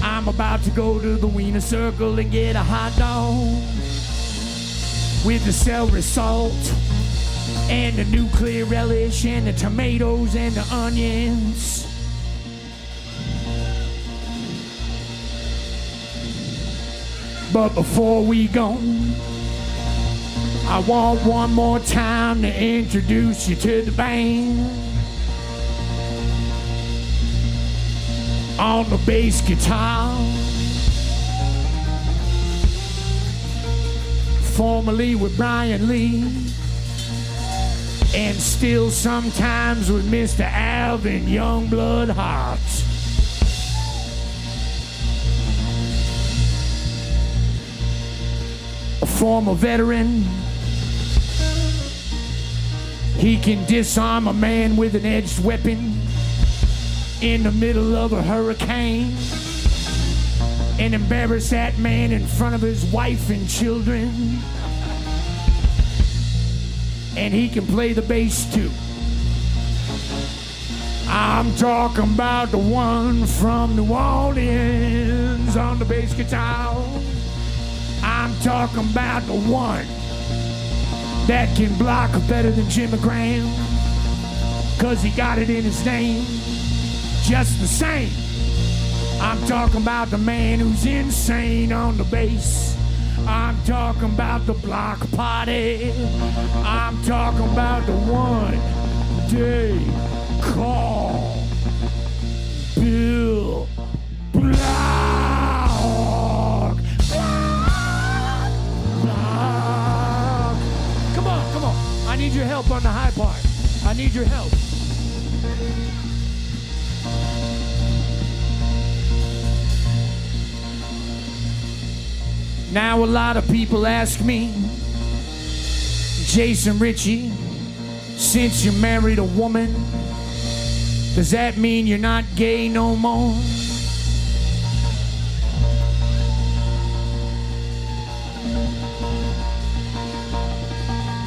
I'm about to go to the Wiener Circle and get a hot dog with the celery salt and the nuclear relish and the tomatoes and the onions. But before we go, I want one more time to introduce you to the band. On the bass guitar, formerly with Brian Lee, and still sometimes with Mr. Alvin Youngblood Hart. A former veteran, he can disarm a man with an edged weapon in the middle of a hurricane and embarrass that man in front of his wife and children. And he can play the bass too. I'm talking about the one from New Orleans on the bass guitar. I'm talking about the one that can block better than Jimmy Graham, 'cause he got it in his name just the same. I'm talking about the man who's insane on the bass. I'm talking about the block party. I'm talking about the one they call Bill Block. Block. Come on, come on. I need your help on the high part. I need your help. Now a lot of people ask me, Jason Ricci, since you married a woman, does that mean you're not gay no more?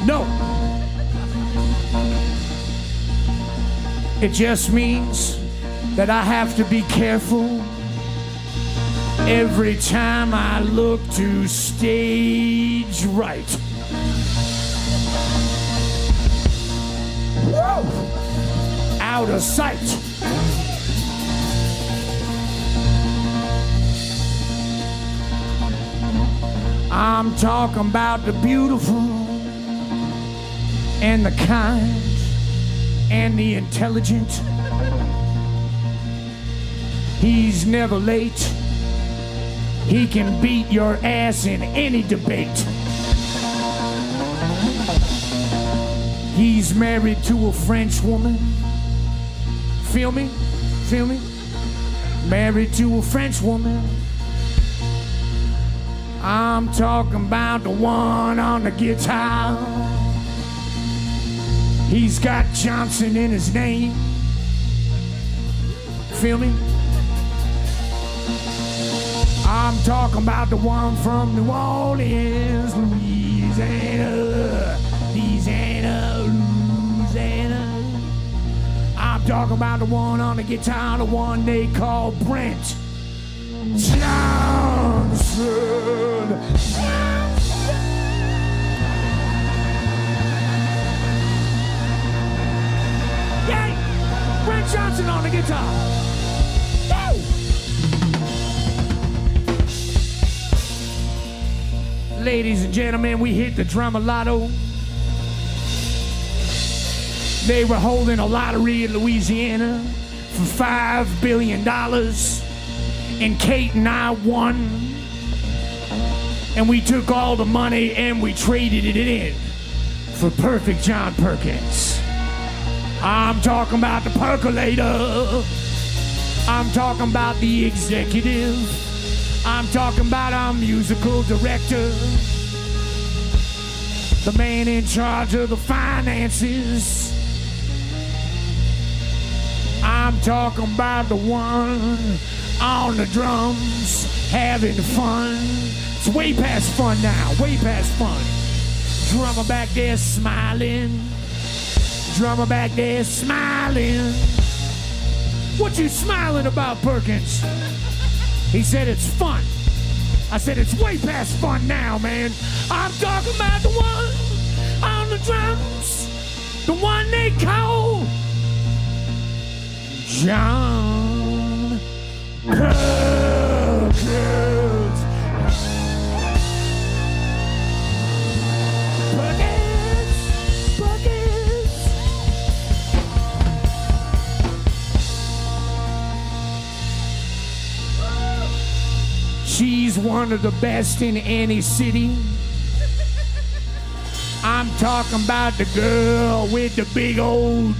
No. It just means that I have to be careful every time I look to stage right. Woo! Out of sight. I'm talking about the beautiful and the kind and the intelligent. He's never late. He can beat your ass in any debate. He's married to a French woman. Feel me? Feel me? Married to a French woman. I'm talking about the one on the guitar. He's got Johnson in his name. Feel me? I'm talking about the one from New Orleans, Louisiana, Louisiana. I'm talking about the one on the guitar, the one they call Brent Johnson. Yay! Brent Johnson on the guitar. Woo! Ladies and gentlemen, we hit the drummer lotto. They were holding a lottery in Louisiana for $5 billion. And Kate and I won. And we took all the money and we traded it in for Perfect John Perkins. I'm talking about the percolator. I'm talking about the executive. I'm talking about our musical director, the man in charge of the finances. I'm talking about the one on the drums, having fun. It's way past fun now, way past fun. Drummer back there smiling. Drummer back there smiling. What you smiling about, Perkins? He said it's fun. I said it's way past fun now, man. I'm talking about the one on the drums, the one they call John Perkins. She's one of the best in any city. I'm talking about the girl with the big old.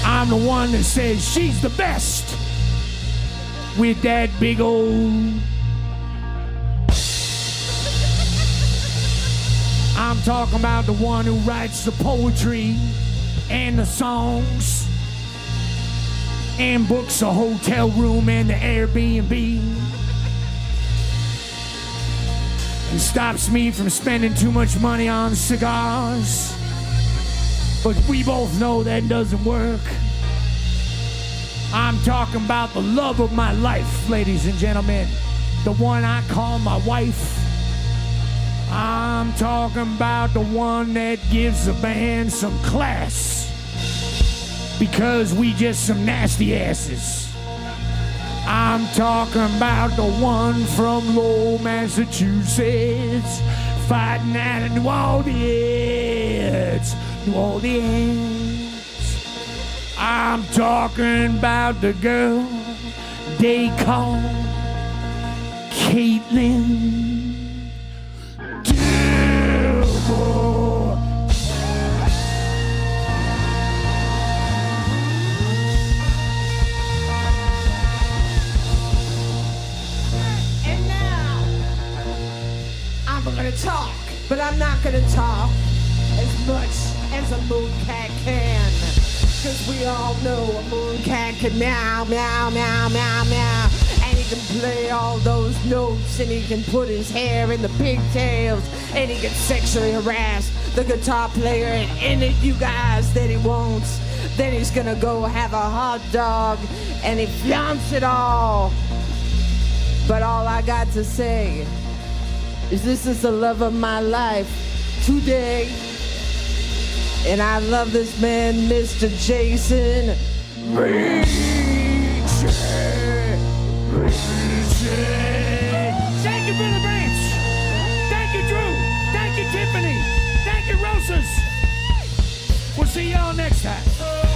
I'm the one that says she's the best with that big old. I'm talking about the one who writes the poetry and the songs and books a hotel room and the Airbnb and stops me from spending too much money on cigars. But we both know that doesn't work. I'm talking about the love of my life, ladies and gentlemen. The one I call my wife. I'm talking about the one that gives the band some class. Because we just some nasty asses. I'm talking about the one from Lowell, Massachusetts, fighting out of New Orleans. New Orleans. I'm talking about the girl they call Caitlin. And now, I'm gonna talk, but I'm not gonna talk as much as a moon cat can. Cause we all know a moon cat can meow, meow, meow, meow, meow. And he can play all those notes, and he can put his hair in the pigtails, and he can sexually harass the guitar player and end it, you guys, that he won't. Then he's gonna go have a hot dog, and he flaunts it all. But all I got to say is this is the love of my life today. And I love this man, Mr. Jason Ricci. Thank you, Brother Branch. Thank you, Drew. Thank you, Tiffany. Thank you, Rosas. We'll see y'all next time.